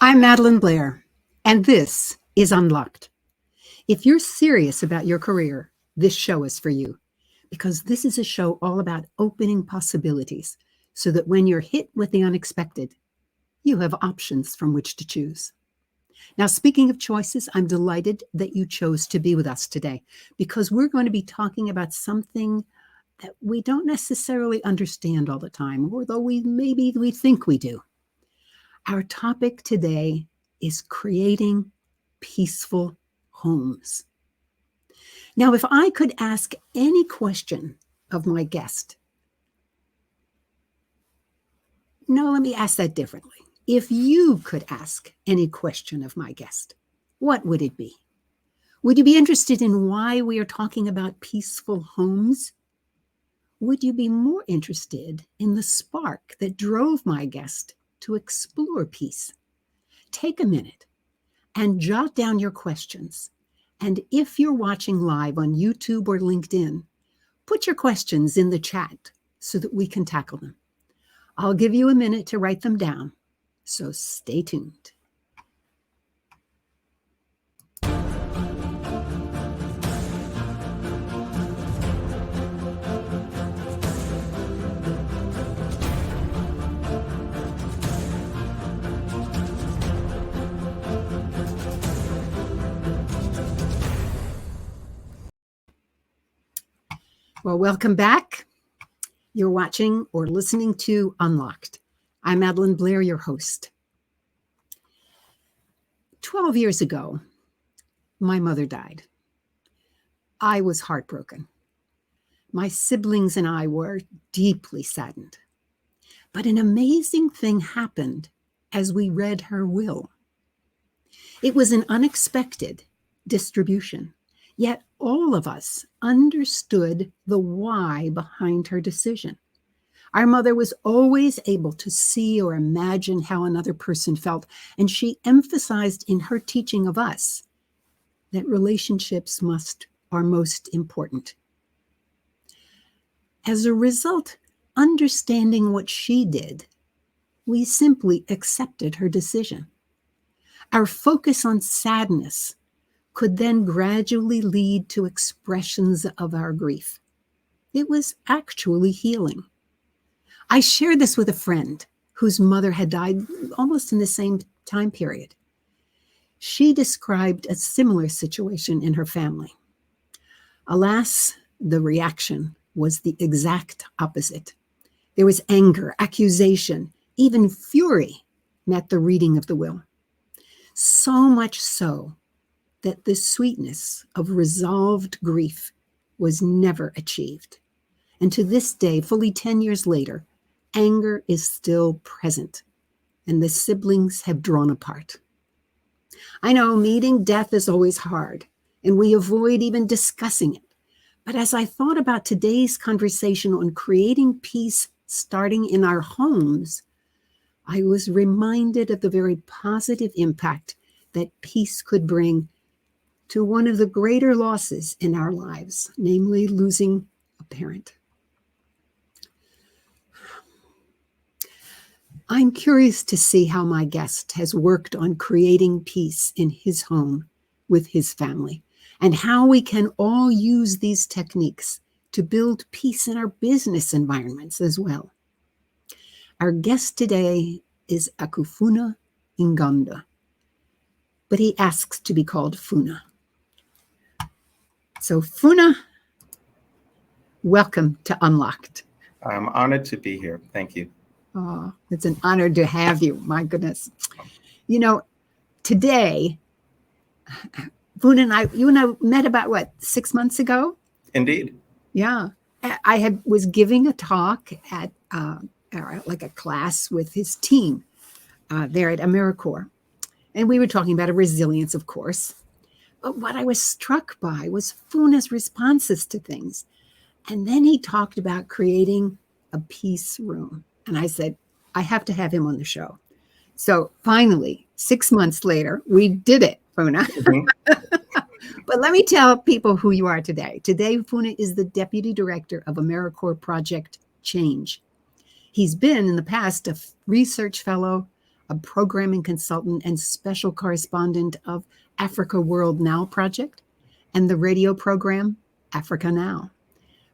I'm Madelyn Blair, and this is Unlocked. If you're serious about your career, this show is for you because this is a show all about opening possibilities so that when you're hit with the unexpected, you have options from which to choose. Now, speaking of choices, I'm delighted that you chose to be with us today because we're going to be talking about something that we don't necessarily understand all the time, although we think we do. Our topic today is creating peaceful homes. Now, if I could ask any question of my guest, no, let me ask that differently. If you could ask any question of my guest, what would it be? Would you be interested in why we are talking about peaceful homes? Would you be more interested in the spark that drove my guest to explore peace? Take a minute and jot down your questions. And if you're watching live on YouTube or LinkedIn, put your questions in the chat so that we can tackle them. I'll give you a minute to write them down, so stay tuned. Well, welcome back. You're watching or listening to Unlocked. I'm Madelyn Blair, your host. 12 years ago, my mother died. I was heartbroken. My siblings and I were deeply saddened. But an amazing thing happened as we read her will. It was an unexpected distribution. Yet all of us understood the why behind her decision. Our mother was always able to see or imagine how another person felt, and she emphasized in her teaching of us that relationships are most important. As a result, understanding what she did, we simply accepted her decision. Our focus on sadness could then gradually lead to expressions of our grief. It was actually healing. I shared this with a friend whose mother had died almost in the same time period. She described a similar situation in her family. Alas, the reaction was the exact opposite. There was anger, accusation, even fury met the reading of the will. So much so that the sweetness of resolved grief was never achieved. And to this day, fully 10 years later, anger is still present, and the siblings have drawn apart. I know meeting death is always hard, and we avoid even discussing it. But as I thought about today's conversation on creating peace starting in our homes, I was reminded of the very positive impact that peace could bring to one of the greater losses in our lives, namely losing a parent. I'm curious to see how my guest has worked on creating peace in his home with his family, and how we can all use these techniques to build peace in our business environments as well. Our guest today is Akufuna Ngonda, but he asks to be called Funa. So Funa, welcome to Unlocked. I'm honored to be here. Thank you. Oh, it's an honor to have you. My goodness. You know, today, Funa and you and I met about 6 months ago? Indeed. Yeah. I was giving a talk at like a class with his team there at AmeriCorps. And we were talking about resilience, of course. But what I was struck by was Funa's responses to things. And then he talked about creating a peace room. And I said, I have to have him on the show. So finally, 6 months later, we did it, Funa. Mm-hmm. But let me tell people who you are today. Today, Funa is the Deputy Director of AmeriCorps Project Change. He's been in the past a research fellow, a programming consultant and special correspondent of Africa World Now Project and the radio program Africa Now.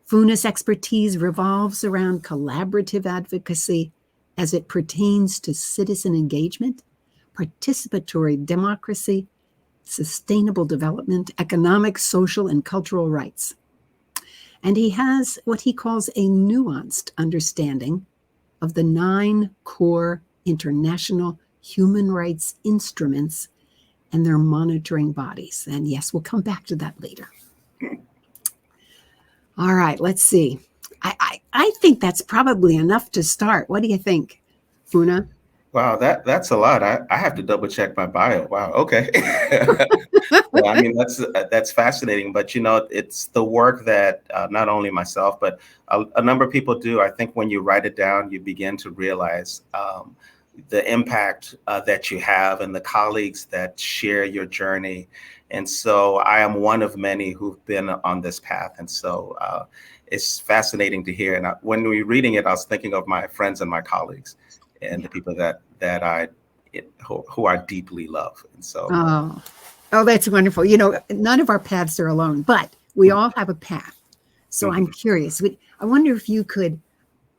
Funa's expertise revolves around collaborative advocacy as it pertains to citizen engagement, participatory democracy, sustainable development, economic, social, and cultural rights. And he has what he calls a nuanced understanding of the 9 core international human rights instruments and their monitoring bodies. And yes, we'll come back to that later. All right, let's see. I think that's probably enough to start. What do you think, Funa? Wow, that's a lot. I have to double check my bio. Wow, okay. Well, I mean, that's fascinating. But it's the work that not only myself, but a number of people do. I think when you write it down, you begin to realize the impact that you have and the colleagues that share your journey. And so I am one of many who've been on this path. And so it's fascinating to hear. And when we were reading it, I was thinking of my friends and my colleagues and the people that I who I deeply love. And so oh, that's wonderful. None of our paths are alone, but we all have a path. So I'm curious. I wonder if you could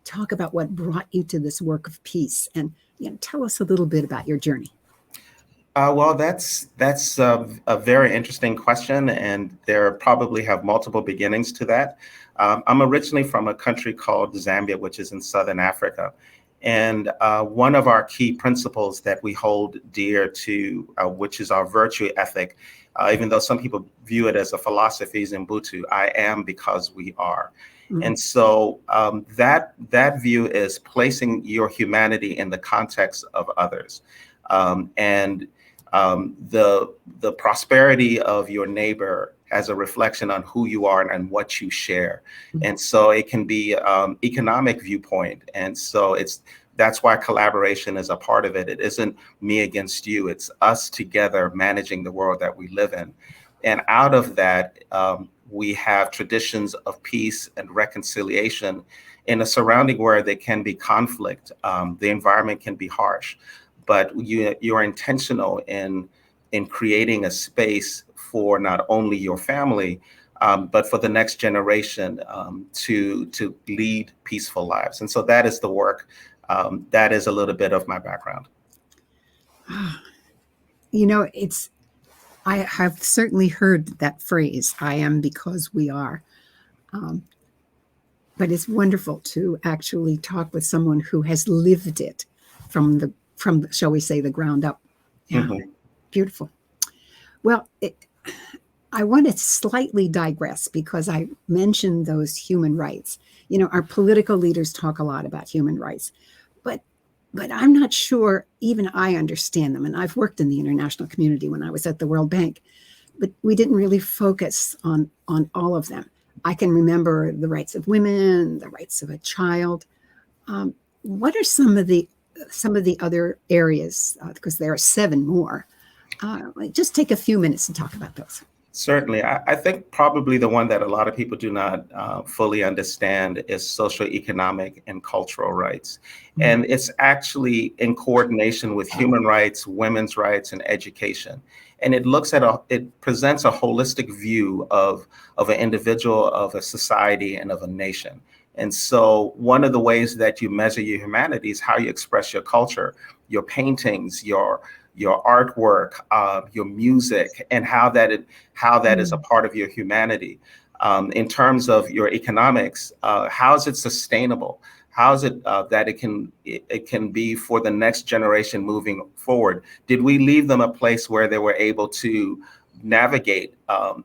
talk about what brought you to this work of peace and tell us a little bit about your journey. Well, that's a very interesting question, and there probably have multiple beginnings to that. I'm originally from a country called Zambia, which is in Southern Africa. And one of our key principles that we hold dear to, which is our virtue ethic, even though some people view it as a philosophy, is Ubuntu. I am because we are. Mm-hmm. And so that view is placing your humanity in the context of others. And the prosperity of your neighbor as a reflection on who you are and what you share. And so it can be economic viewpoint. And so that's why collaboration is a part of it. It isn't me against you. It's us together managing the world that we live in. And out of that, we have traditions of peace and reconciliation in a surrounding where there can be conflict. The environment can be harsh, but you're intentional in creating a space for not only your family, but for the next generation to lead peaceful lives. And so that is the work. That is a little bit of my background. I have certainly heard that phrase, I am because we are. But it's wonderful to actually talk with someone who has lived it from shall we say, the ground up. Yeah, mm-hmm. Beautiful. Well, I want to slightly digress because I mentioned those human rights. Our political leaders talk a lot about human rights, but I'm not sure even I understand them. And I've worked in the international community when I was at the World Bank, but we didn't really focus on all of them. I can remember the rights of women, the rights of a child. What are some of the other areas? Because there are 7 more. Just take a few minutes to talk about those. Certainly. I think probably the one that a lot of people do not fully understand is socioeconomic and cultural rights. Mm-hmm. And it's actually in coordination with human rights, women's rights, and education. And it presents a holistic view of an individual, of a society, and of a nation. And so one of the ways that you measure your humanity is how you express your culture, your paintings, your artwork, your music, and how that is a part of your humanity. In terms of your economics, how is it sustainable? How is it that it can be for the next generation moving forward? Did we leave them a place where they were able to navigate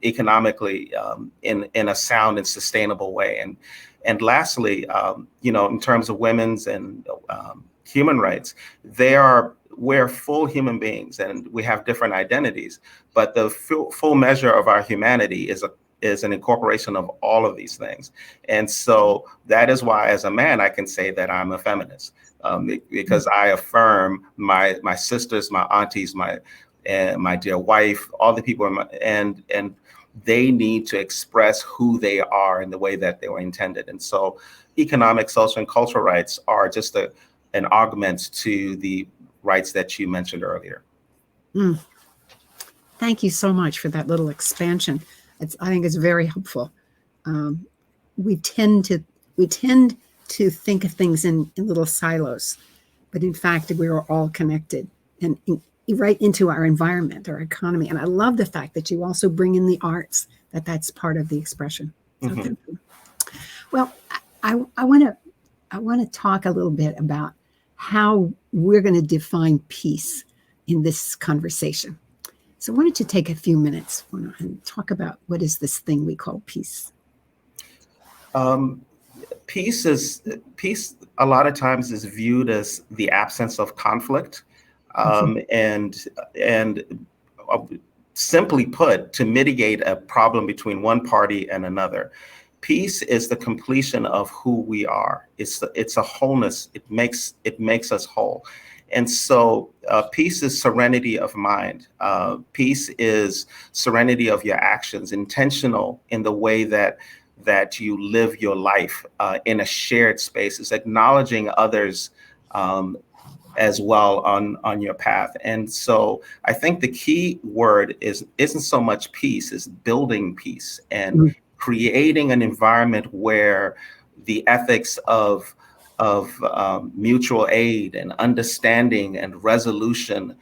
economically in a sound and sustainable way? And lastly, in terms of women's and human rights, we're full human beings and we have different identities, but the full measure of our humanity is an incorporation of all of these things. And so that is why, as a man, I can say that I'm a feminist, because I affirm my sisters, my aunties, my dear wife, all the people, and they need to express who they are in the way that they were intended. And so economic, social, and cultural rights are just an augment to the rights that you mentioned earlier. Mm. Thank you so much for that little expansion. I think it's very helpful. Um, we tend to think of things in little silos, but in fact, we are all connected and right into our environment, our economy. And I love the fact that you also bring in the arts, that's part of the expression. So Mm-hmm. thank you. Well, I want to talk a little bit about how we're going to define peace in this conversation. So why don't you take a few minutes and talk about what is this thing we call peace? Peace a lot of times is viewed as the absence of conflict, and uh, simply put, to mitigate a problem between one party and another. Peace is the completion of who we are. It's a wholeness. It makes us whole. And so peace is serenity of mind. Peace is serenity of your actions, intentional in the way that you live your life in a shared space. It's acknowledging others as well on your path. And so I think the key word isn't so much peace, is building peace and creating an environment where the ethics of mutual aid and understanding and resolution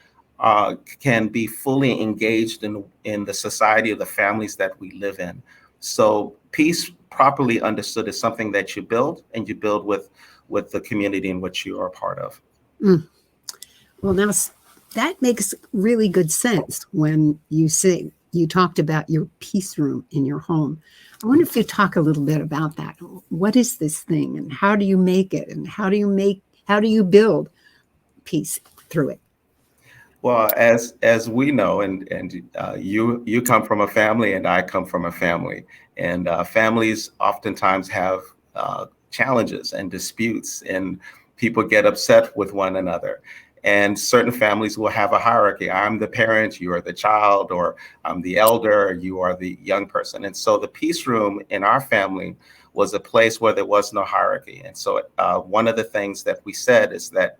can be fully engaged in the society of the families that we live in. So peace, properly understood, is something that you build, and you build with the community in which you are a part of. Mm. Well, now that makes really good sense when you talked about your peace room in your home. I wonder if you talk a little bit about that. What is this thing, and how do you make it, and how do you build peace through it? Well, as we know, and you come from a family, and I come from a family, and families oftentimes have challenges and disputes, and people get upset with one another. And certain families will have a hierarchy. I'm the parent, you are the child, or I'm the elder, you are the young person. And so the peace room in our family was a place where there was no hierarchy. And so one of the things that we said is that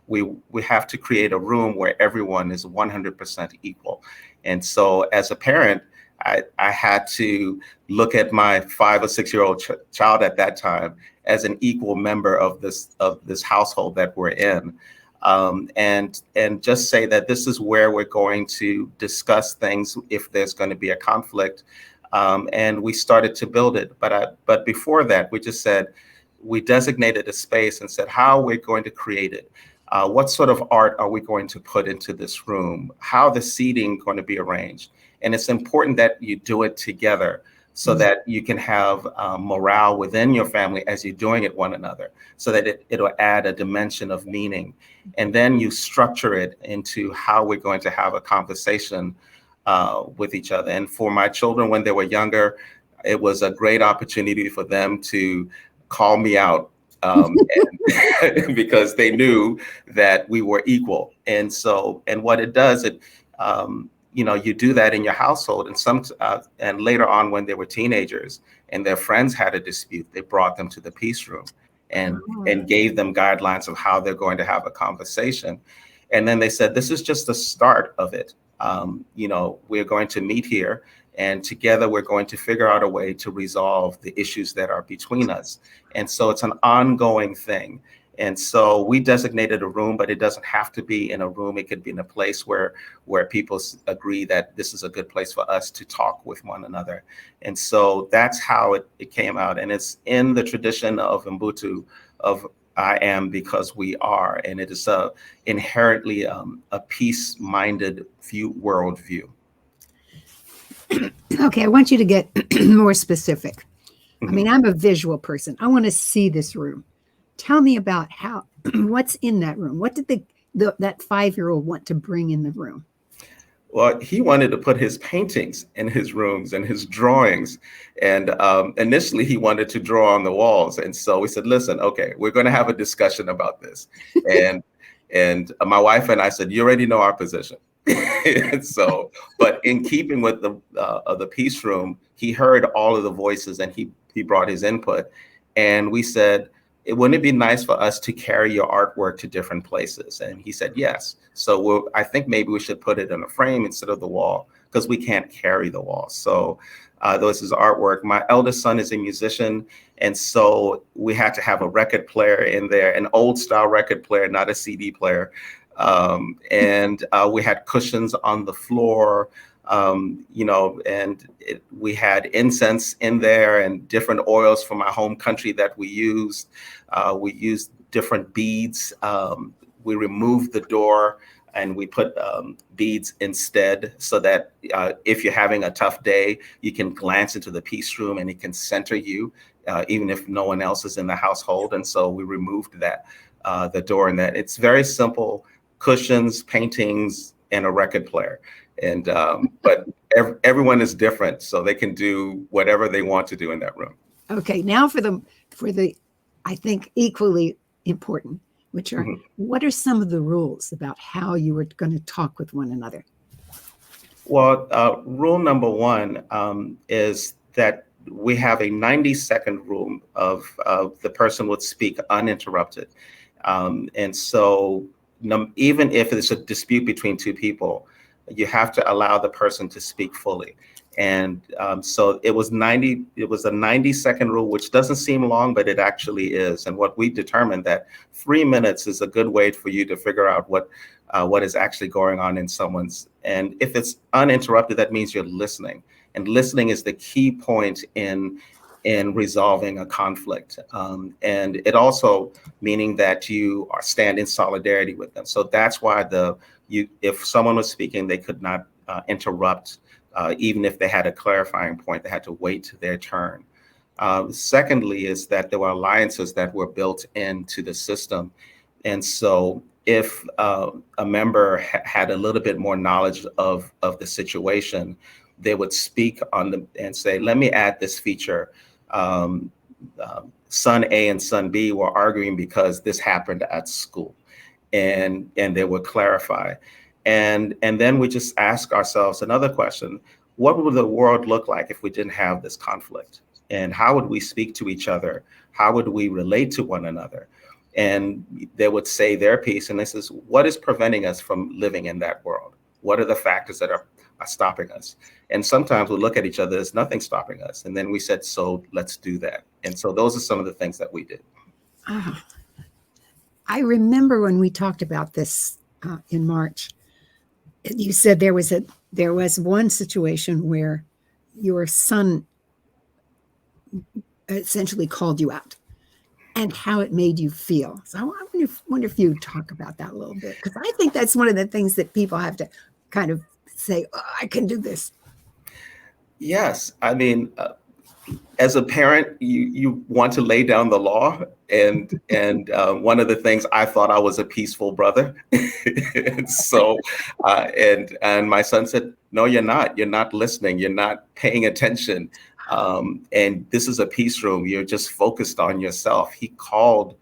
we have to create a room where everyone is 100% equal. And so as a parent, I had to look at my 5 or 6 year old child at that time as an equal member of this household that we're in. And just say that this is where we're going to discuss things if there's going to be a conflict. And we started to build it. But before that, we just said, we designated a space and said how we're going to create it. What sort of art are we going to put into this room? How the seating going to be arranged? And it's important that you do it together so that you can have morale within your family as you're doing it one another, so that it'll add a dimension of meaning. And then you structure it into how we're going to have a conversation with each other. And for my children, when they were younger, it was a great opportunity for them to call me out because they knew that we were equal. And so, and what it does, you do that in your household, and later on, when they were teenagers and their friends had a dispute, they brought them to the peace room and gave them guidelines of how they're going to have a conversation. And then they said, this is just the start of it. We're going to meet here, and together we're going to figure out a way to resolve the issues that are between us. And so it's an ongoing thing. And so we designated a room, but it doesn't have to be in a room. It could be in a place where people agree that this is a good place for us to talk with one another. And so that's how it came out. And it's in the tradition of Ubuntu, of I am because we are. And it is inherently a peace-minded worldview. Okay, I want you to get more specific. I mean, I'm a visual person. I want to see this room. Tell me about what's in that room. What did that 5-year-old want to bring in the room? Well, he wanted to put his paintings in his rooms and his drawings. And initially he wanted to draw on the walls. And so we said, listen, okay, we're going to have a discussion about this. And my wife and I said, you already know our position. And so, but in keeping with the peace room, he heard all of the voices and he brought his input. And we said, wouldn't it be nice for us to carry your artwork to different places? And he said, yes. So I think maybe we should put it in a frame instead of the wall, because we can't carry the wall. So this is artwork. My eldest son is a musician, and so we had to have a record player in there, an old style record player, not a CD player. And we had cushions on the floor, and we had incense in there and different oils from my home country that we used. We used different beads. We removed the door and we put beads instead, so that if you're having a tough day, you can glance into the peace room and it can center you, even if no one else is in the household. And so we removed that, the door, and that. It's very simple: cushions, paintings, and a record player. And but everyone is different, so they can do whatever they want to do in that room. Okay, now for the I think equally important, which are, what are some of the rules about how you were going to talk with one another? Well, rule number one is that we have a 90-second rule of the person would speak uninterrupted. And so even if it's a dispute between two people, you have to allow the person to speak fully. And so it was a 90-second rule, which doesn't seem long, but it actually is. And what we determined, that 3 minutes is a good way for you to figure out what is actually going on in someone's. And if it's uninterrupted, that means you're listening. And listening is the key point in resolving a conflict. And it also meaning that you stand in solidarity with them. So that's why if someone was speaking, they could not interrupt. Even if they had a clarifying point, they had to wait their turn. Secondly, is that there were alliances that were built into the system. And so if a member had a little bit more knowledge of the situation, they would speak and say, let me add this feature. Son A and son B were arguing because this happened at school. And they would clarify. And then we just ask ourselves another question: what would the world look like if we didn't have this conflict? And how would we speak to each other? How would we relate to one another? And they would say their piece, and this is, what is preventing us from living in that world? What are the factors that are stopping us? And sometimes we look at each other, there's nothing stopping us. And then we said, so let's do that. And so those are some of the things that we did. I remember when we talked about this in March, you said there was one situation where your son essentially called you out, and how it made you feel. So I wonder if you talk about that a little bit, because I think that's one of the things that people have to kind of say, oh, I can do this. Yes, I mean, as a parent, you want to lay down the law, and one of the things, I thought I was a peaceful brother, and so and my son said, no, you're not. You're not listening. You're not paying attention. And this is a peace room. You're just focused on yourself. He called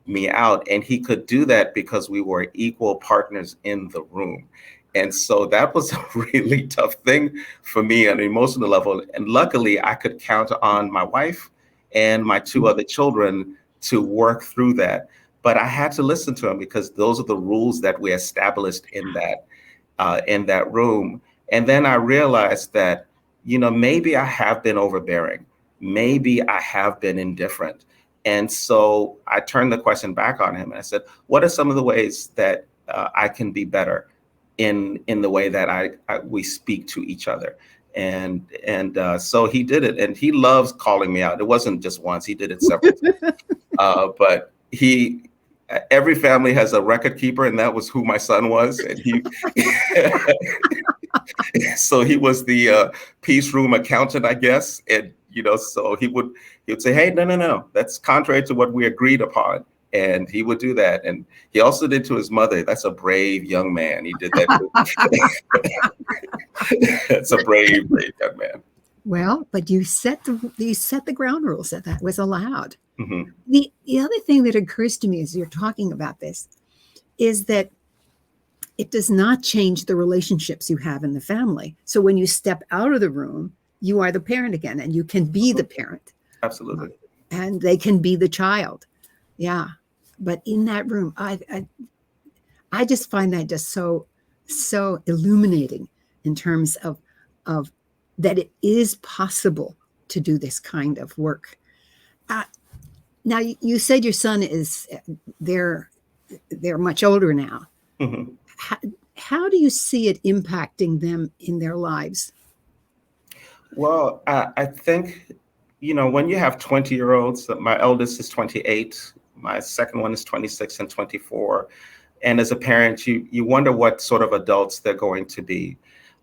me out, and he could do that because we were equal partners in the room. And so that was a really tough thing for me on an emotional level. And luckily, I could count on my wife and my two other children to work through that. But I had to listen to him, because those are the rules that we established in that room. And then I realized that, maybe I have been overbearing. Maybe I have been indifferent. And so I turned the question back on him, and I said, what are some of the ways that I can be better in the way that we speak to each other? And so he did it, and he loves calling me out. It wasn't just once; he did it several times. But every family has a record keeper, and that was who my son was. And so he was the peace room accountant, I guess. And so he would say, "Hey, no, that's contrary to what we agreed upon." And he would do that. And he also did to his mother. That's a brave young man. He did that too. That's a brave young man. Well, but you set the ground rules that was allowed. Mm-hmm. The other thing that occurs to me as you're talking about this is that it does not change the relationships you have in the family. So when you step out of the room, you are the parent again, and you can be the parent. Absolutely. And they can be the child. Yeah. But in that room, I just find that just so illuminating in terms of that it is possible to do this kind of work. Uh, Now you said your son is they're they're much older now. Mhm. How, how do you see it impacting them in their lives? Well, I think, when you have 20-year-olds, my eldest is 28, my second one is 26 and 24. And as a parent, you wonder what sort of adults they're going to be,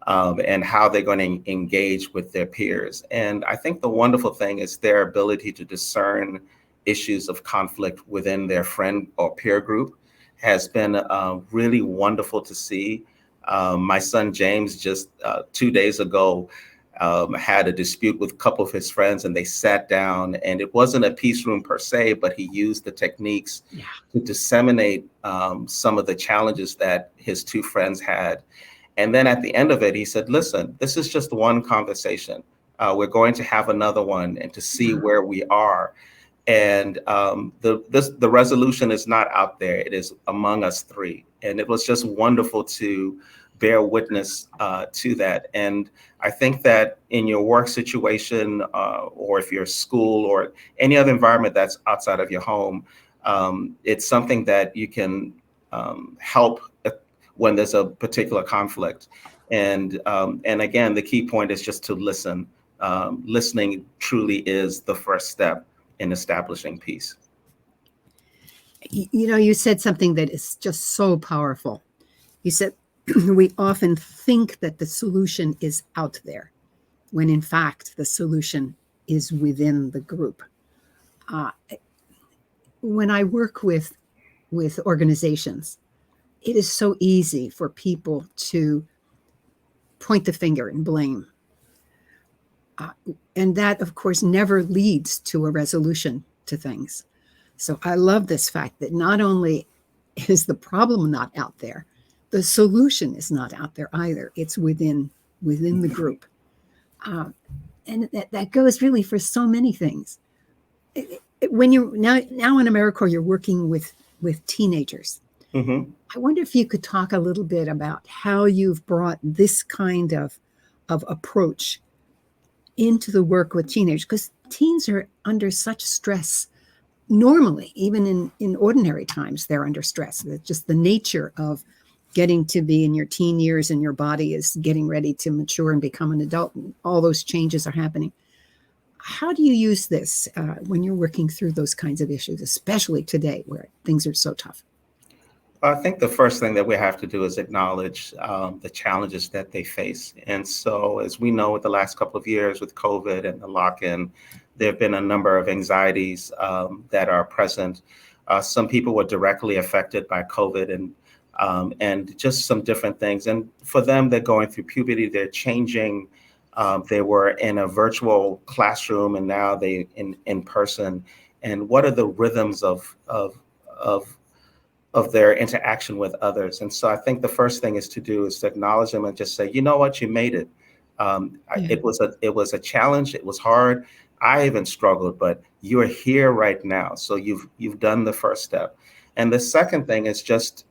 and how they're going to engage with their peers. And I think the wonderful thing is their ability to discern issues of conflict within their friend or peer group has been really wonderful to see. My son James just 2 days ago had a dispute with a couple of his friends, and they sat down, and it wasn't a peace room per se, but he used the techniques Yeah. to disseminate some of the challenges that his two friends had. And then at the end of it, he said, listen, this is just one conversation. We're going to have another one and to see Wow. where we are. And the resolution is not out there. It is among us three. And it was just wonderful to bear witness to that. And I think that in your work situation, or if you're school or any other environment that's outside of your home, it's something that you can help when there's a particular conflict. And again, the key point is just to listen. Listening truly is the first step in establishing peace. You know, you said something that is just so powerful. You said we often think that the solution is out there, when in fact the solution is within the group. Uh, when I work with organizations, it is so easy for people to point the finger and blame. Uh, and that, of course, never leads to a resolution to things. So I love this fact that not only is the problem not out there, the solution is not out there either. It's within the group. Uh, and that goes really for so many things. When you're now in AmeriCorps, you're working with teenagers. Hmm. I wonder if you could talk a little bit about how you've brought this kind of approach into the work with teenagers, because teens are under such stress normally, even in ordinary times, they're under stress. It's just the nature of getting to be in your teen years and your body is getting ready to mature and become an adult. And all those changes are happening. How do you use this when you're working through those kinds of issues, especially today where things are so tough? I think the first thing that we have to do is acknowledge the challenges that they face. And so, as we know, with the last couple of years with COVID and the lock-in, there have been a number of anxieties that are present. Some people were directly affected by COVID, and just some different things. And for them, they're going through puberty, they're changing. They were in a virtual classroom, and now they in person. And what are the rhythms of of their interaction with others? And so I think the first thing is to do is to acknowledge them and just say, you know what, you made it. Yeah. It was a challenge. It was hard. I even struggled, but you're here right now. So you've done the first step. And the second thing is just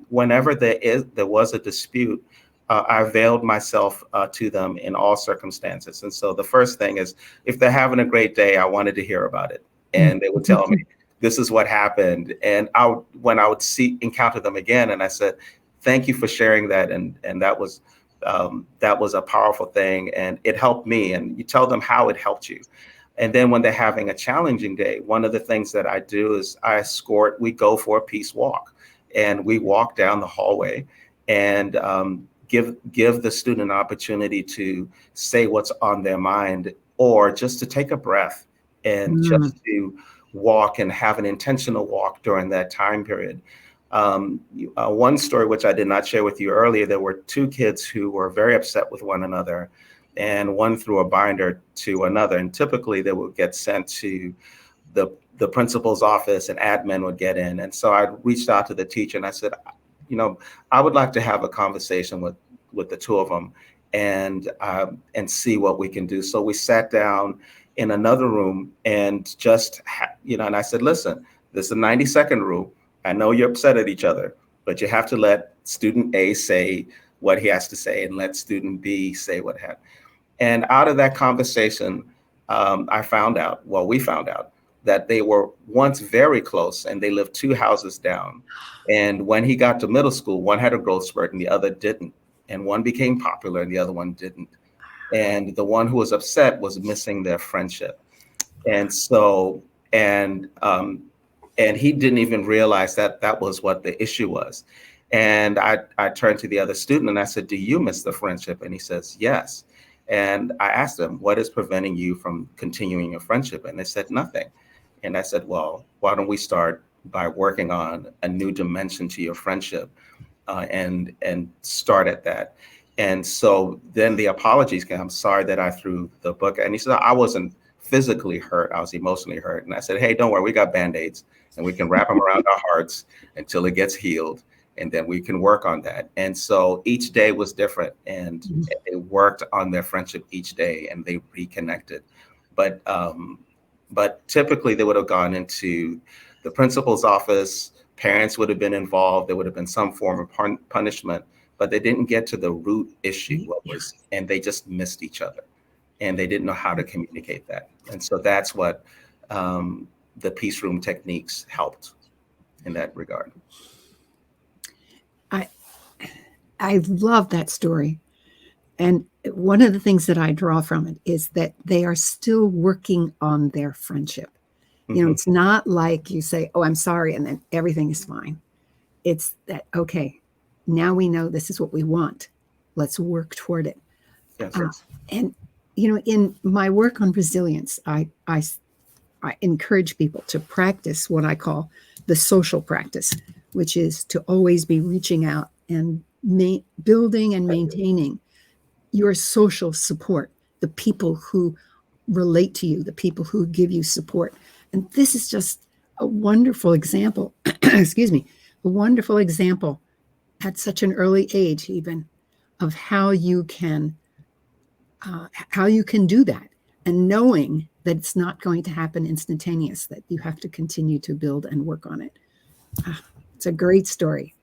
whenever there was a dispute, I availed myself to them in all circumstances. And so the first thing is, if they're having a great day, I wanted to hear about it, and they would tell me, this is what happened. And when I would encounter them again, and I said, thank you for sharing that. And that was a powerful thing. And it helped me. And you tell them how it helped you. And then when they're having a challenging day, one of the things that I do is we go for a peace walk, and we walk down the hallway and give the student an opportunity to say what's on their mind, or just to take a breath and Mm. just to walk and have an intentional walk during that time period. One story which I did not share with you earlier, there were two kids who were very upset with one another, and one threw a binder to another. And typically they would get sent to the principal's office, and admin would get in. And so I reached out to the teacher and I said, I would like to have a conversation with the two of them, and see what we can do. So we sat down in another room, and and I said, listen, This is a 90-second rule. I know you're upset at each other, but you have to let student A say what he has to say and let student B say what happened. And out of that conversation, we found out that they were once very close and they lived 2 houses down. And when he got to middle school, one had a growth spurt and the other didn't. And one became popular and the other one didn't. And the one who was upset was missing their friendship. And so, and he didn't even realize that that was what the issue was. And I turned to the other student and I said, do you miss the friendship? And he says, yes. And I asked him, what is preventing you from continuing your friendship? And they said, nothing. And I said, well, why don't we start by working on a new dimension to your friendship, and start at that. And so then the apologies came. I'm sorry that I threw the book. And he said, I wasn't physically hurt. I was emotionally hurt. And I said, hey, don't worry, we got Band-Aids and we can wrap them around our hearts until it gets healed. And then we can work on that. And so each day was different, and they worked on their friendship each day and they reconnected. But typically they would have gone into the principal's office, parents would have been involved, there would have been some form of punishment, but they didn't get to the root issue, and they just missed each other and they didn't know how to communicate that. And so that's what the peace room techniques helped in that regard. I love that story. And one of the things that I draw from it is that they are still working on their friendship. You know, it's not like you say, oh, I'm sorry, and then everything is fine. It's that, okay, now we know this is what we want. Let's work toward it. Yes. And, you know, in my work on resilience, I encourage people to practice what I call the social practice, which is to always be reaching out and building and maintaining your social support, the people who relate to you, the people who give you support. And this is just a wonderful example, excuse me, a wonderful example at such an early age, even, of how you can do that, and knowing that it's not going to happen instantaneous, that you have to continue to build and work on it. It's a great story.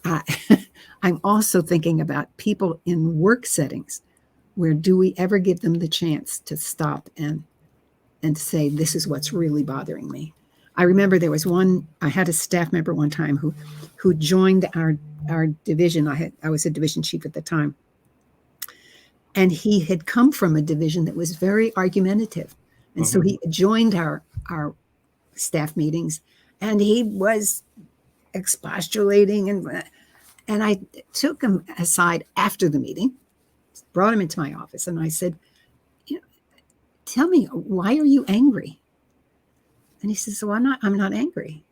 I'm also thinking about people in work settings where do we ever give them the chance to stop and say, this is what's really bothering me. I remember there was I had a staff member one time who joined our division. I was a division chief at the time. And he had come from a division that was very argumentative. And so he joined our staff meetings, and he was expostulating, and I took him aside after the meeting, brought him into my office, and I said, tell me, why are you angry? And he says, well, I'm not angry.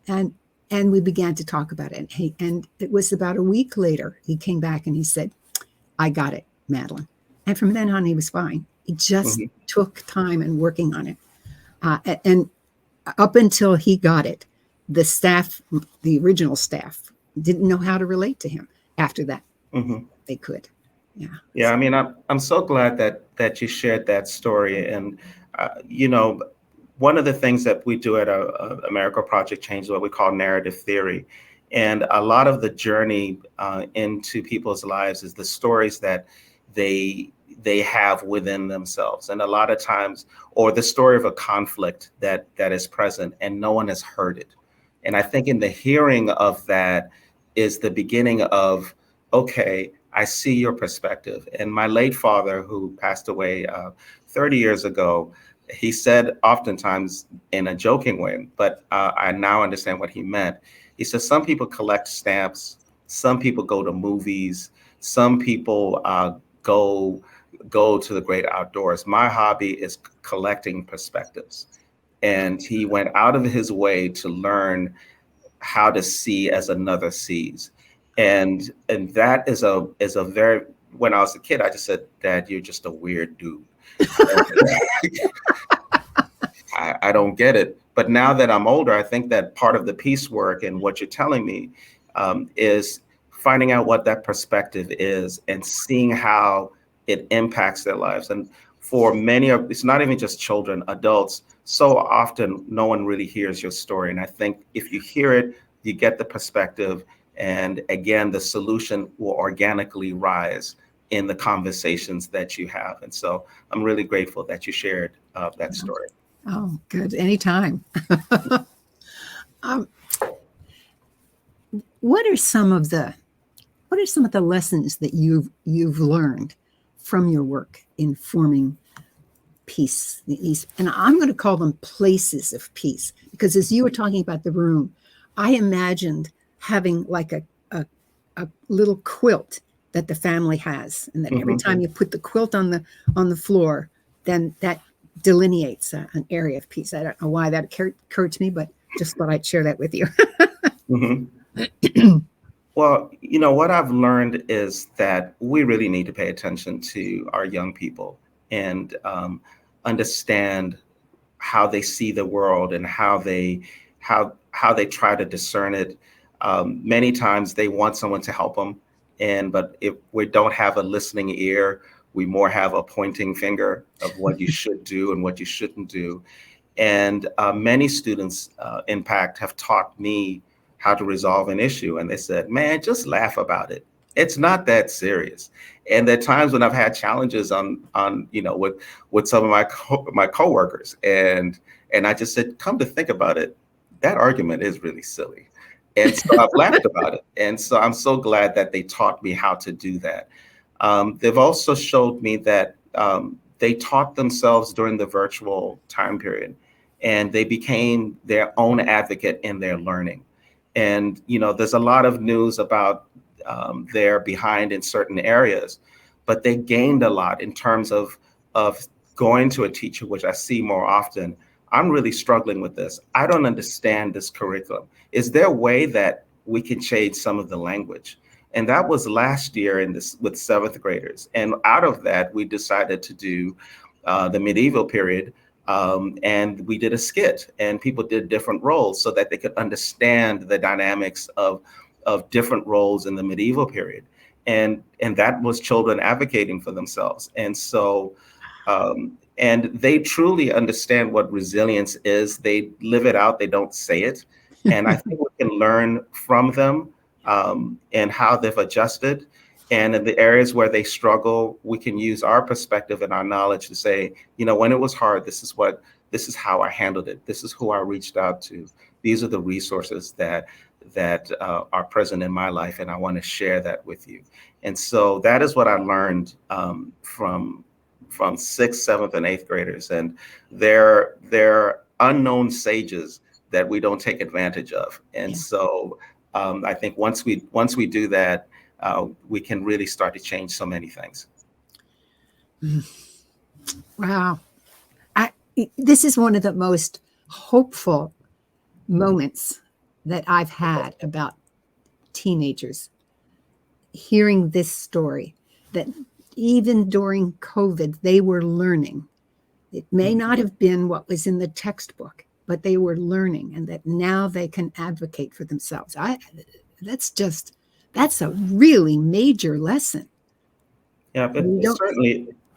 And we began to talk about it. And it was about a week later, he came back and he said, I got it, Madelyn. And from then on, he was fine. He just took time and working on it. And up until he got it, the original staff didn't know how to relate to him. After that, they could. Yeah. Yeah. I mean, I'm so glad that you shared that story. And, one of the things that we do at AmeriCorps Project Change is what we call narrative theory. And a lot of the journey into people's lives is the stories that they have within themselves. And a lot of times, or the story of a conflict that is present and no one has heard it. And I think in the hearing of that is the beginning of, okay, I see your perspective. And my late father, who passed away 30 years ago, he said oftentimes in a joking way, but I now understand what he meant. He says, some people collect stamps, some people go to movies, some people go to the great outdoors. My hobby is collecting perspectives. And he went out of his way to learn how to see as another sees. And that is a very, when I was a kid, I just said, Dad, you're just a weird dude. I don't get it. But now that I'm older, I think that part of the peace work and what you're telling me is finding out what that perspective is and seeing how it impacts their lives. And for many of, it's not even just children, adults, so often no one really hears your story. And I think if you hear it, you get the perspective. And again, the solution will organically rise in the conversations that you have. And so I'm really grateful that you shared that story. Oh, good. Anytime. um, what are some of the lessons that you've learned from your work in forming peace, the East? And I'm going to call them places of peace, because as you were talking about the room, I imagined having like a little quilt that the family has, and that every time you put the quilt on the floor, then that delineates an area of peace. I don't know why that occurred to me, but just thought I'd share that with you. Well, what I've learned is that we really need to pay attention to our young people and understand how they see the world and how they try to discern it. Many times they want someone to help them, but if we don't have a listening ear, we more have a pointing finger of what you should do and what you shouldn't do. And many students, in fact, have taught me how to resolve an issue. And they said, man, just laugh about it. It's not that serious. And there are times when I've had challenges with some of my coworkers, and I just said, come to think about it, that argument is really silly. And so I've laughed about it. And so I'm so glad that they taught me how to do that. They've also showed me that they taught themselves during the virtual time period, and they became their own advocate in their learning. And, there's a lot of news about they're behind in certain areas, but they gained a lot in terms of going to a teacher, which I see more often. I'm really struggling with this. I don't understand this curriculum. Is there a way that we can change some of the language? And that was last year with seventh graders. And out of that, we decided to do the medieval period. And we did a skit, and people did different roles so that they could understand the dynamics of different roles in the medieval period. And that was children advocating for themselves. And so, and they truly understand what resilience is. They live it out. They don't say it. And I think we can learn from them and how they've adjusted. And in the areas where they struggle, we can use our perspective and our knowledge to say, when it was hard, this is how I handled it. This is who I reached out to. These are the resources that are present in my life, and I want to share that with you. And so that is what I learned from sixth, seventh, and eighth graders, and they're unknown sages that we don't take advantage of. And so I think once we do that, we can really start to change so many things. Wow. This is one of the most hopeful moments that I've had about teenagers, hearing this story, that even during COVID, they were learning. It may not have been what was in the textbook, but they were learning, and that now they can advocate for themselves. That's a really major lesson. Yeah, but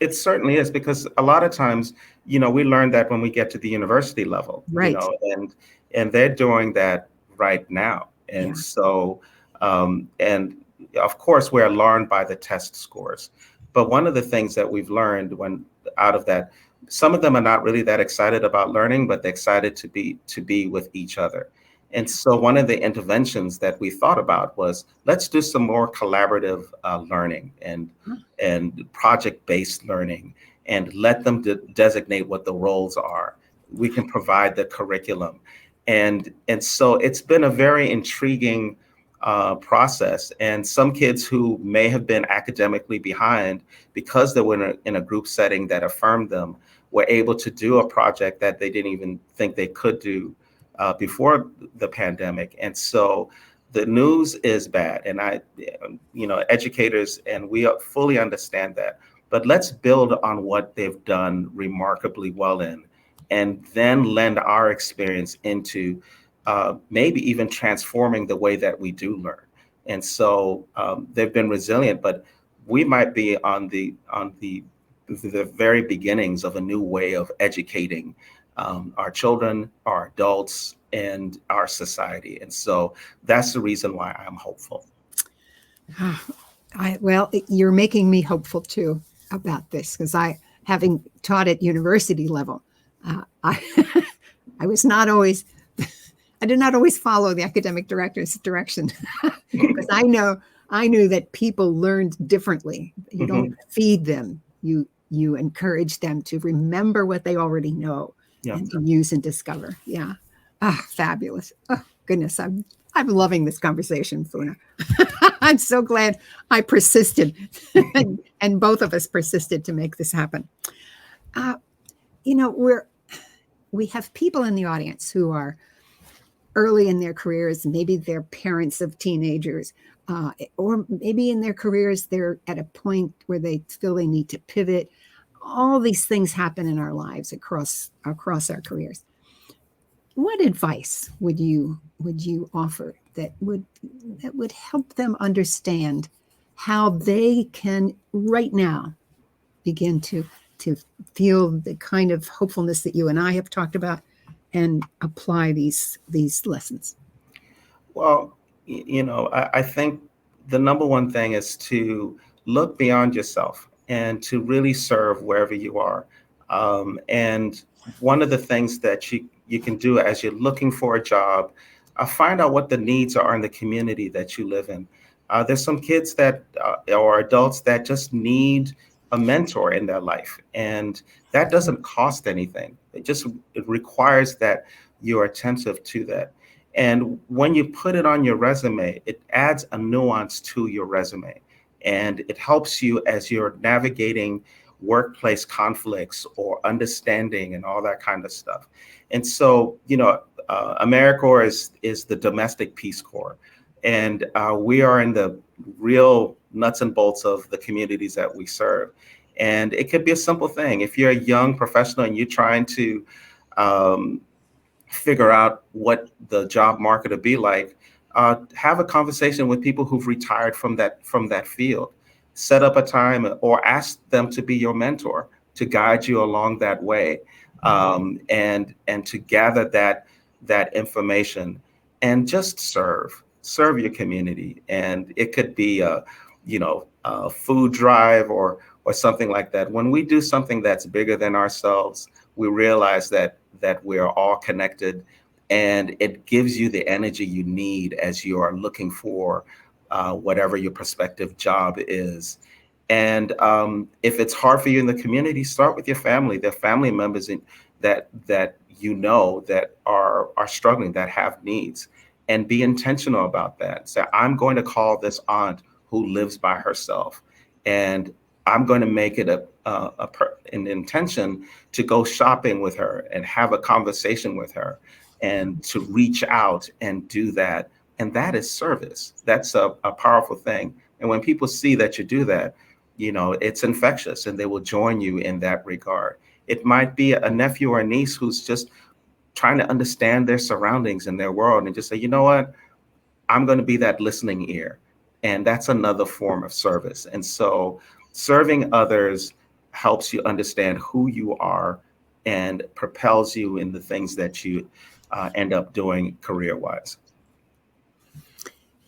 it certainly is, because a lot of times, we learn that when we get to the university level, Right. And they're doing that right now. And so, and of course, we're alarmed by the test scores. But one of the things that we've learned out of that, some of them are not really that excited about learning, but they're excited to be with each other. And so one of the interventions that we thought about was, let's do some more collaborative learning and project-based learning, and let them designate what the roles are. We can provide the curriculum. And so it's been a very intriguing process. And some kids who may have been academically behind, because they were in a group setting that affirmed them, were able to do a project that they didn't even think they could do before the pandemic. And so the news is bad, and educators, and we fully understand that, but let's build on what they've done remarkably well in, and then lend our experience into maybe even transforming the way that we do learn. And so they've been resilient, but we might be on the very beginnings of a new way of educating our children, our adults, and our society. And so that's the reason why I'm hopeful. Well, you're making me hopeful too about this, because having taught at university level, I, I was not always, I did not always follow the academic director's direction, because I knew that people learned differently. You don't feed them; you encourage them to remember what they already know and to use and discover. Yeah, fabulous. Oh goodness, I'm loving this conversation, Funa. I'm so glad I persisted, and both of us persisted to make this happen. We have people in the audience who are early in their careers. Maybe they're parents of teenagers, or maybe in their careers they're at a point where they feel they need to pivot. All these things happen in our lives across our careers. What advice would you offer that would help them understand how they can right now begin to feel the kind of hopefulness that you and I have talked about and apply these lessons? Well, I think the number one thing is to look beyond yourself and to really serve wherever you are. And one of the things that you can do as you're looking for a job, find out what the needs are in the community that you live in. There's some kids that or adults that just need a mentor in their life, and that doesn't cost anything. It requires that you're attentive to that. And when you put it on your resume, it adds a nuance to your resume, and it helps you as you're navigating workplace conflicts or understanding and all that kind of stuff. And so, AmeriCorps is the domestic Peace Corps, and we are in the real nuts and bolts of the communities that we serve. And it could be a simple thing. If you're a young professional and you're trying to figure out what the job market will be like, have a conversation with people who've retired from that field. Set up a time or ask them to be your mentor to guide you along that way, and to gather that information and just serve your community. And it could be a food drive or something like that. When we do something that's bigger than ourselves, we realize that we are all connected, and it gives you the energy you need as you are looking for whatever your prospective job is. And if it's hard for you in the community, start with your family. There are family members that that are struggling, that have needs, and be intentional about that. So I'm going to call this aunt who lives by herself, and I'm going to make it an intention to go shopping with her and have a conversation with her and to reach out and do that. And that is service. That's a powerful thing. And when people see that you do that, it's infectious, and they will join you in that regard. It might be a nephew or a niece who's just trying to understand their surroundings and their world and just say, you know what, I'm going to be that listening ear. And that's another form of service. And so serving others helps you understand who you are and propels you in the things that you end up doing career-wise.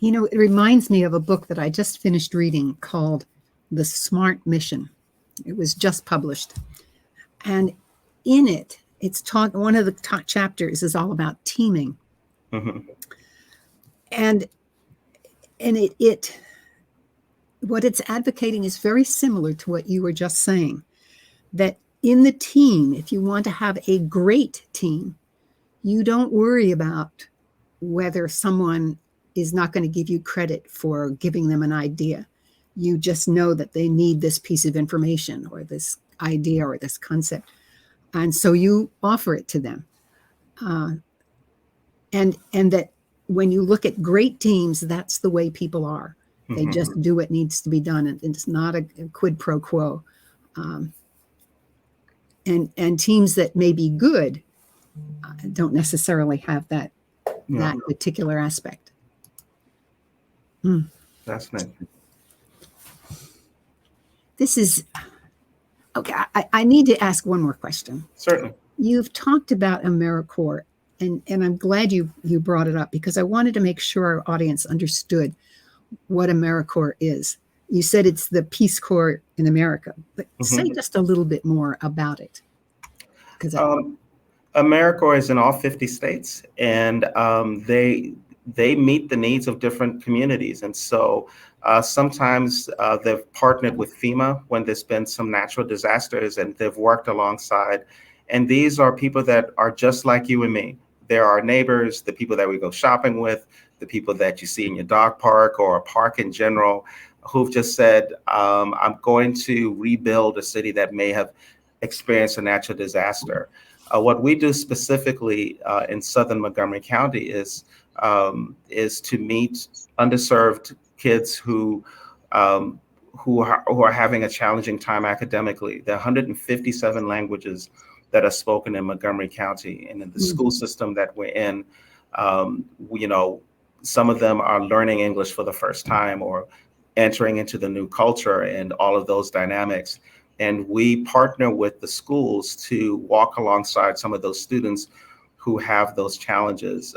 It reminds me of a book that I just finished reading called The Smart Mission. It was just published. And in it, it's taught, one of the top chapters is all about teaming. Mm-hmm. And what it's advocating is very similar to what you were just saying, that in the team, if you want to have a great team, you don't worry about whether someone is not going to give you credit for giving them an idea. You just know that they need this piece of information or this idea or this concept. And so you offer it to them. And that when you look at great teams, that's the way people are. They just do what needs to be done. And it's not a quid pro quo. And teams that may be good don't necessarily have that particular aspect. That's nice. This is okay. I need to ask one more question. Certainly. You've talked about AmeriCorps, and I'm glad you brought it up because I wanted to make sure our audience understood what AmeriCorps is. You said it's the Peace Corps in America, but say Mhm. just a little bit more about it. Because AmeriCorps is in all 50 states, and they meet the needs of different communities. And so sometimes they've partnered with FEMA when there's been some natural disasters, and they've worked alongside. And these are people that are just like you and me. They're our neighbors, the people that we go shopping with, the people that you see in your dog park or a park in general, who've just said, I'm going to rebuild a city that may have experienced a natural disaster. What we do specifically in Southern Montgomery County is to meet underserved kids um, who are having a challenging time academically. There are 157 languages that are spoken in Montgomery County, and in the school system that we're in, you know, some of them are learning English for the first time or entering into the new culture and all of those dynamics. And we partner with the schools to walk alongside some of those students who have those challenges,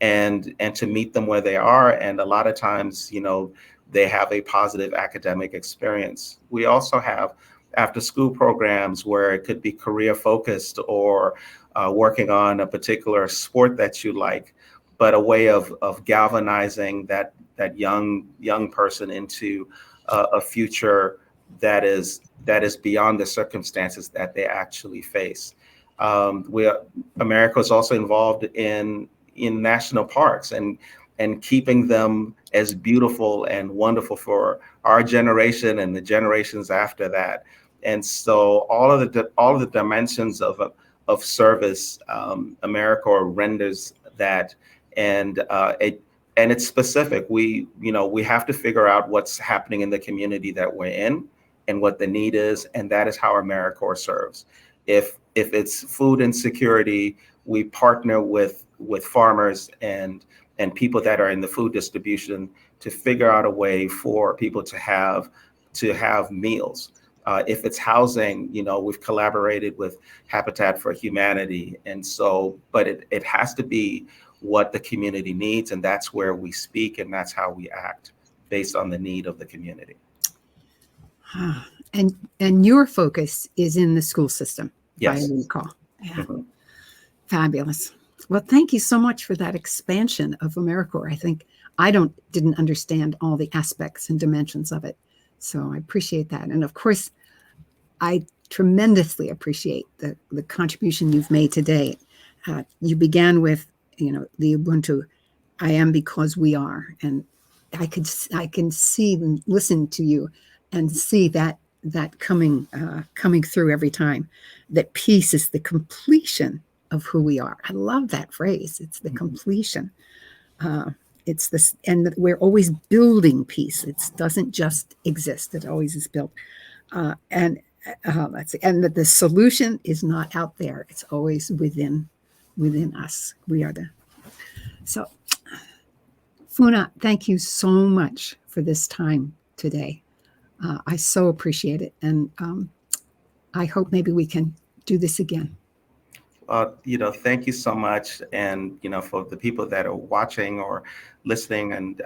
and to meet them where they are. And a lot of times, you know, they have a positive academic experience. We also have after school programs where it could be career focused or working on a particular sport that you like, but a way of galvanizing that young person into a future that is beyond the circumstances that they actually face. We America is also involved in national parks and keeping them as beautiful and wonderful for our generation and the generations after that. And so all of the dimensions of service, AmeriCorps renders that, and it's specific. We have to figure out what's happening in the community that we're in and what the need is, and that is how AmeriCorps serves. If it's food insecurity, we partner with farmers and people that are in the food distribution to figure out a way for people to have meals. If it's housing, we've collaborated with Habitat for Humanity, and so, but it has to be what the community needs, and that's where we speak, and that's how we act based on the need of the community. and your focus is in the school system, if I Yes. recall. Yeah. Mm-hmm. Fabulous. Well, thank you so much for that expansion of AmeriCorps. I think I didn't understand all the aspects and dimensions of it. So I appreciate that. And of course, I tremendously appreciate the contribution you've made today. You began with, the Ubuntu, I am because we are. And I can see and listen to you and see that coming through every time, that peace is the completion of who we are. I love that phrase. It's the completion. It's this, and we're always building peace. It doesn't just exist. It always is built. And and that the solution is not out there. It's always within us. We are so. Funa, thank you so much for this time today. I so appreciate it, and I hope maybe we can do this again. Thank you so much, and for the people that are watching or listening, and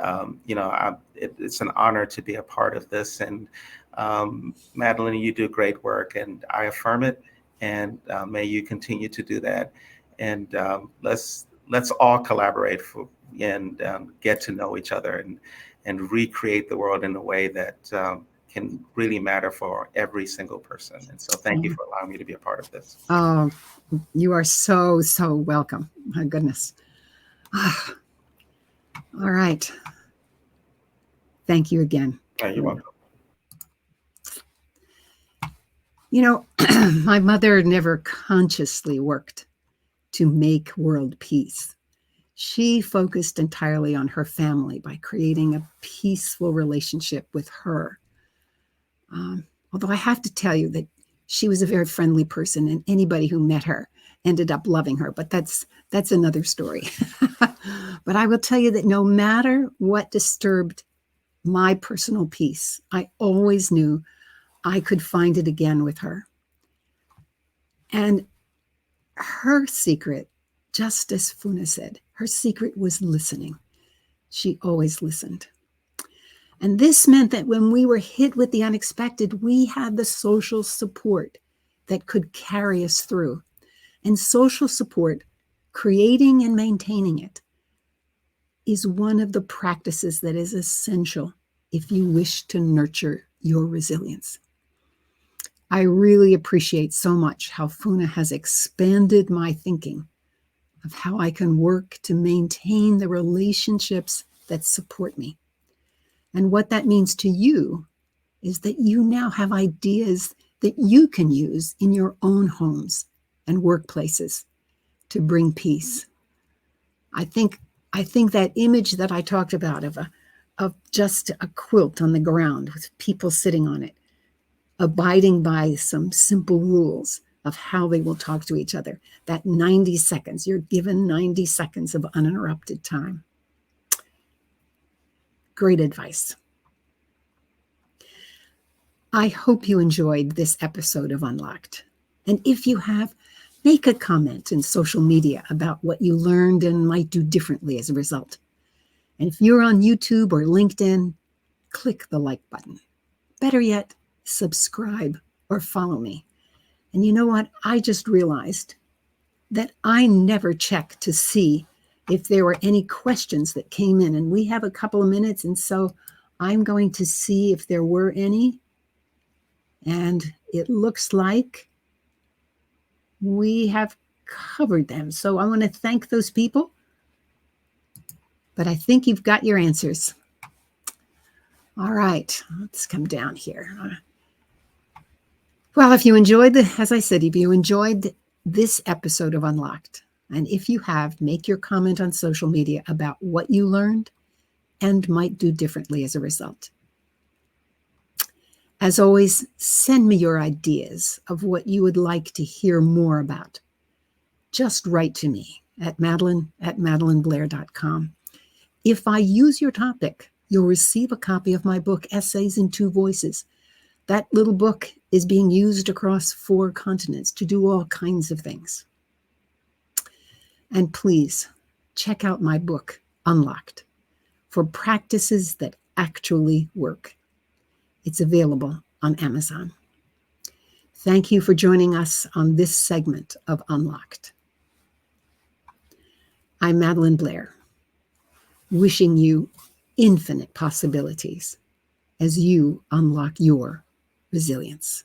it's an honor to be a part of this. And Madelyn, you do great work, and I affirm it. And may you continue to do that. And let's all collaborate and get to know each other and recreate the world in a way that can really matter for every single person. And so, thank you for allowing me to be a part of this. Oh, you are so, so welcome. My goodness. All right. Thank you again. You're welcome. My mother never consciously worked to make world peace. She focused entirely on her family by creating a peaceful relationship with her. Although I have to tell you that she was a very friendly person, and anybody who met her ended up loving her. But that's another story. But I will tell you that no matter what disturbed my personal peace, I always knew I could find it again with her. And Her secret, just as Funa said, her secret was listening. She always listened. And this meant that when we were hit with the unexpected, we had the social support that could carry us through. And social support, creating and maintaining it, is one of the practices that is essential if you wish to nurture your resilience. I really appreciate so much how Funa has expanded my thinking of how I can work to maintain the relationships that support me. And what that means to you is that you now have ideas that you can use in your own homes and workplaces to bring peace. I think that image that I talked about of just a quilt on the ground with people sitting on it, abiding by some simple rules of how they will talk to each other. That 90 seconds, you're given 90 seconds of uninterrupted time. Great advice. I hope you enjoyed this episode of Unlocked. And if you have, make a comment in social media about what you learned and might do differently as a result. And if you're on YouTube or LinkedIn, click the like button. Better yet, subscribe or follow me. And you know what? I just realized that I never check to see if there were any questions that came in. And we have a couple of minutes, and so I'm going to see if there were any. And it looks like we have covered them. So I want to thank those people. But I think you've got your answers. All right, let's come down here. Well, if you enjoyed as I said, if you enjoyed this episode of Unlocked, and if you have, make your comment on social media about what you learned and might do differently as a result. As always, send me your ideas of what you would like to hear more about. Just write to me at madelyn@madelynblair.com. If I use your topic, you'll receive a copy of my book, Essays in Two Voices. That little book is being used across 4 continents to do all kinds of things. And please check out my book, Unlocked, for practices that actually work. It's available on Amazon. Thank you for joining us on this segment of Unlocked. I'm Madelyn Blair, wishing you infinite possibilities as you unlock your resilience.